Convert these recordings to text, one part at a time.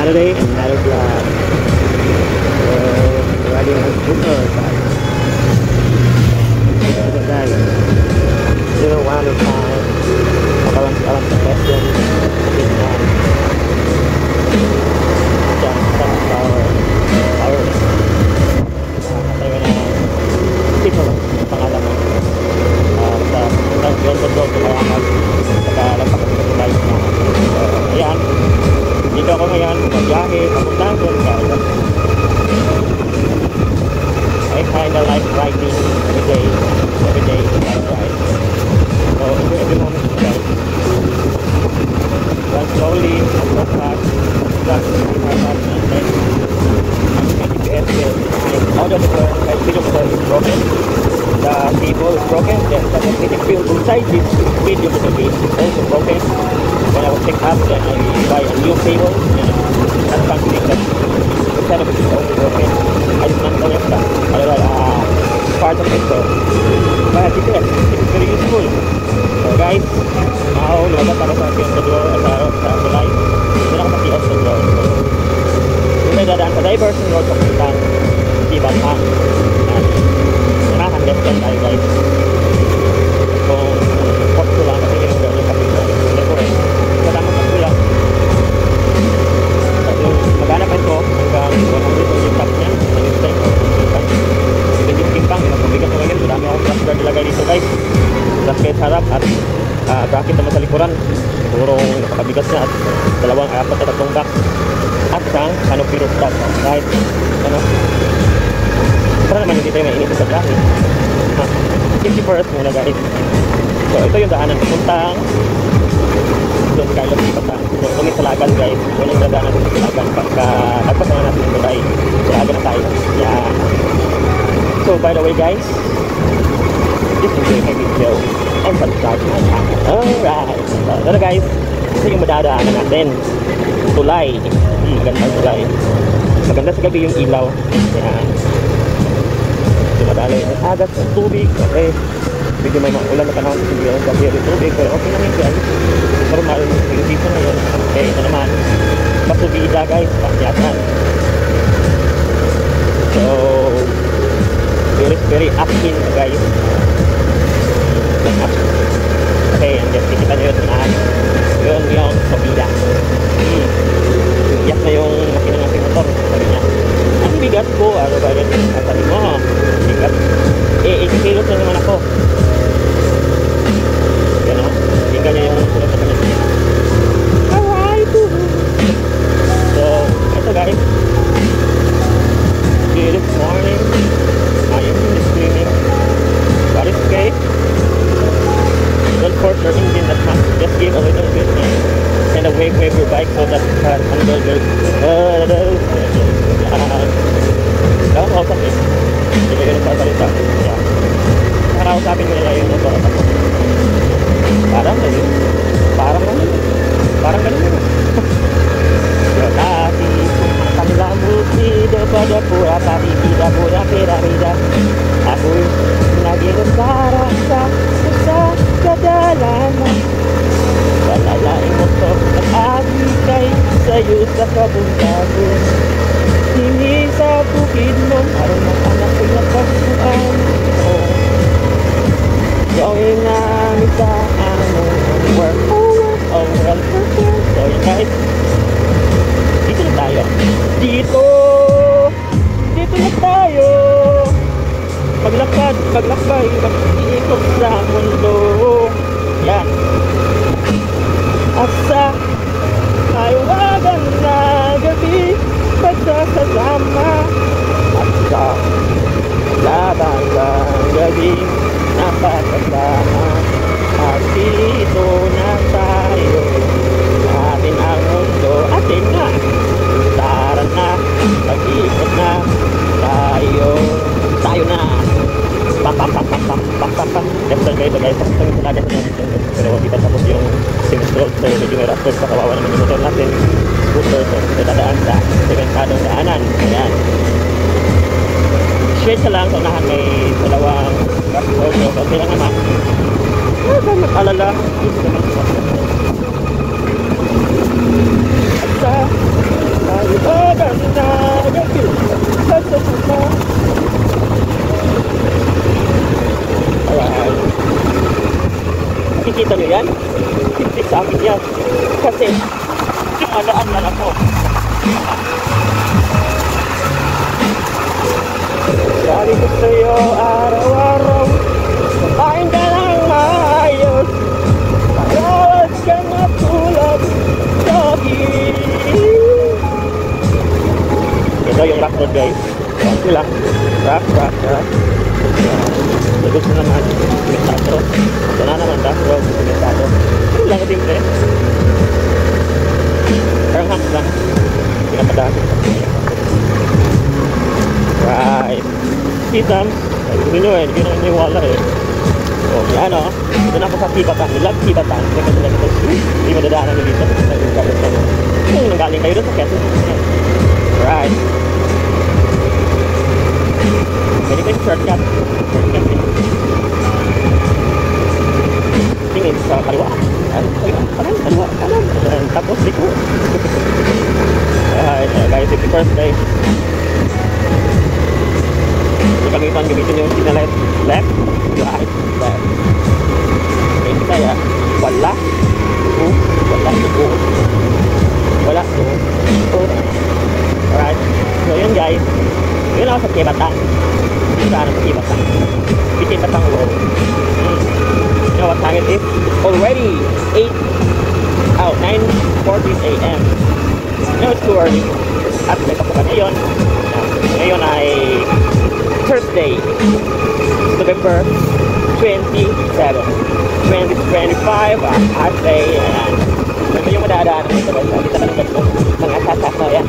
Another day, another vlog. So, riding on scooter, guys. Scooter, guys. You know, one of time, makalang-kalang sa question. Tingnan. Diyan, sunflower. Power. Nakakatayo na tipo lang, pangalan mo. Sa yun sa doon, kumayangan. Nagkalapak ako sa live na. So, ayan. Dito ako ngayon, magbiyahe, papuntang doon, guys. I kinda like riding every day, guys. So, every moment, guys. Run slowly, go fast, fast, and then ang GPS will out of the turn, my speed of the turn is broken. The cable is broken, then the magnetic field inside this speed of the base is also broken. When I was picked up, then I buy a new cable, and that's something that instead of it is also broken. I did not know that. Part of it, so but GPS, it's very useful. So guys, now lumabas ako sa door sa light. Doon ako sa kiosk sa door. So, doon tayo dadaan sa diversion road papuntang Ibanhang. Unahan, left hand tayo, guys. Kung pokso lang kasi yung gano'n kapito. Hindi ko rin. Kadamang pokso lang. Maghanap ito hanggang 100 yung top niya. Yung timpang, magpabigat naman yun. Marami akong brush guard ilagay dito, guys. Brush guard harap at bracket naman sa likuran. Sigurong nakabigat niya at dalawang apat na tatlong back. At isang canopy rooftop. Kahit ano. Para naman hindi tayo mainit sa bracket. Safety first muna, guys. So ito yung daanan papuntang doon kayo patang. So kung may salagan, guys, yun yung dadaanan sa salagan. Pagka nagpas naman natin yung buday, salagan na tayo. Yeah. So by the way, guys, just enjoy my video and subscribe to my channel. Alright. So ito, guys, ito yung madadaanan natin. Tulay. Magandang tulay. Maganda sa gabi yung ilaw. Yan. Dumadali yung agat ng tubig. Okay. Medyo may ulan na panahon kasi hindi yung gabi yung tubig. Pero okay naman yan. Normal yung season na yun. Okay, ito naman. Pasubida, guys. Pakyatan. So, very uphill, guys. Okay, and just kita nyo yun yung subida. Yak na yung makina natin motor. Sabi niya, ang bigat ko. Ano ba yun? Sabi mo, bigat. 80 kilos na naman ako. Yan o. Tingnan niya yung sulat na kanya. Alright. So, ito, guys. Good morning. I am screaming. But it's okay. Don't force your engine that much. Just give a little bit and a wave your bike so that you can handle your dapat kausap eh. Hindi ka ganun pasalita. Yeah. Nakausapin mo nila yung motor at ako. Parang ganun. Parang ganun. Tapi akan lambuti daripada pura pira. Aku lagi rasa sa kadalanan. Palalaing motor at agikay sa'yo sa kabundagon. Hindi sa bukid mo parang ang anak ko'y napagpuan. Going namin sa work. Oh well, so yun, guys. Dito na tayo. Dito na tayo. Paglakbay, mag-iikot sa mundo. Yan. Asa aywagan na gabi, pagsasasama. At sa labang gabi, napasasama. At dito na tayo. Atin ang mundo, atin na. Tara na, pag-ikot na. Tayo na. Left turn kayo, guys. Tapos kami talaga sa natin. Pero hindi pa tapos yung sinustroll. So medyo may rastos sa kawawa naman yung motor natin. Scooter. So dadaan sa sementadong daanan. Ayan. Straight sa lang. Sa unahan may dalawang gasol. So okay lang naman. Huwag kang mag-alala. At sa nyo yan? Hindi sa akin yan. Kasi, dumadaan lang ako. Sabi ko sa'yo araw-araw, kumain ka ng maayos, parawag ka na tulad sa akin. Ito yung rock road guys. Okay lang. Rock. Lagos na naman. Simentado. Ito na naman rock road. Simentado. Ano lang simple. Parang hump lang. Pinapadami. Right. Kita. Sabi nyo eh. Hindi naman niwala eh. So, yan o. Ito na ako sa Kibatan. I love Kibatan. Hindi madadaanan nyo dito. Kung nanggaling kayo doon sa Quezon. Right. Pwede kayo shortcut. Tingin sa kaliwa. Kanan. Tapos dito. Alright, guys, it's the first day. Hindi kami gamitin yung signal left, right, left. Okay, kita ya. Wala. Wala. Alright. So yun guys. Yun ako sa Kibatan. Dito sa Kibatan. Kibatan Road. You know what time it is? Already 9:14 a.m. You know it's too early. At may pasukan ngayon. Ngayon ay Thursday, November 27, 2025, hot day, ayan. Ito yung madadaanan dito guys. Dito ka ng ganito. Mga sasak na yan.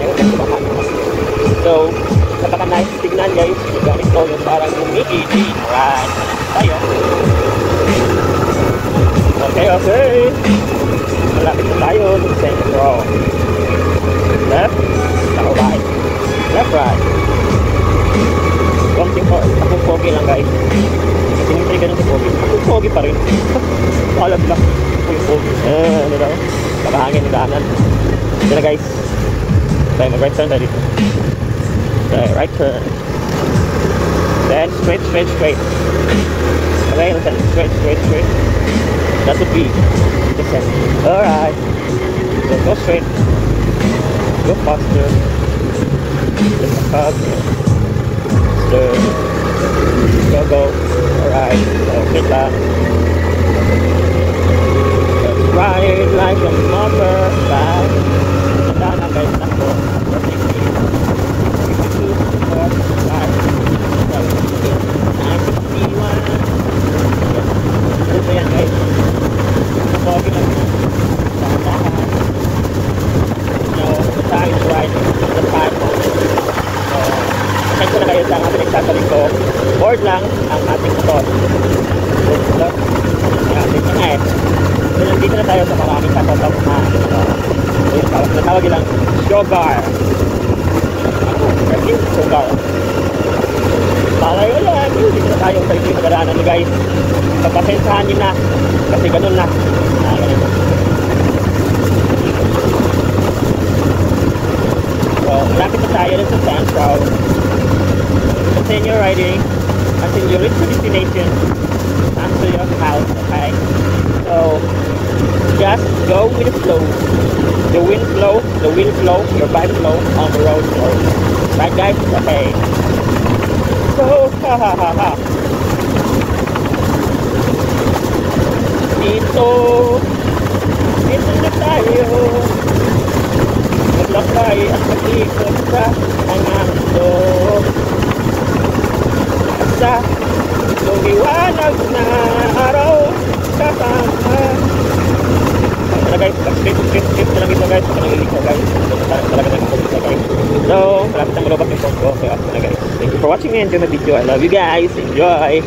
So, napaka-nice signal guys. Gamit ko yung parang umigiti. Alright. Tayo. Okay. Malapit na tayo to Central. Left. Saka right. Left, right. Konting po. Akong pogi lang guys. Kasi hindi ganun si pogi. Akong pogi pa rin. Alam lang. Akong pogi. Ano daw? Nakahangin na daanan. Ito na guys. Tayo mag-right turn tayo dito. Okay, right turn. Then straight. Okay, straight. That would be the center. Alright. So go straight. Go faster. Just a hug. Go. Alright. So hit lang. Just ride like a motorbike. Tanda na guys. Ako. Ito yan guys. Pogi lang. The time is right. The time. So, check ko na kayo sa ating nagsasabi ko. Board lang ang ating motor. So, ating mga So, nandito na tayo sa maraming katotong natawag lang sugar. Sugar. Palay wala. Dito na tayo sa ito magdaanan nyo guys. Pagpasensahan nyo na. Kasi ganun na. Ganun. So, malapit na tayo rin sa Central. Continue riding until you reach the destination and to your house, okay? So, just go with the flow. The wind flow, your vibe flow on the road flow. Right guys? Okay. So, Dito na tayo. Maglakay at mag-ikot sa mga mundo. Sa lumiwanag na araw kasama. Ito na guys, strip na lang ito guys. Ito na lang ito guys. Talaga na ito guys. So, malapit ang malabas yung phone ko. So, ito na guys. Thank you for watching me. Enjoy my video. I love you guys. Enjoy.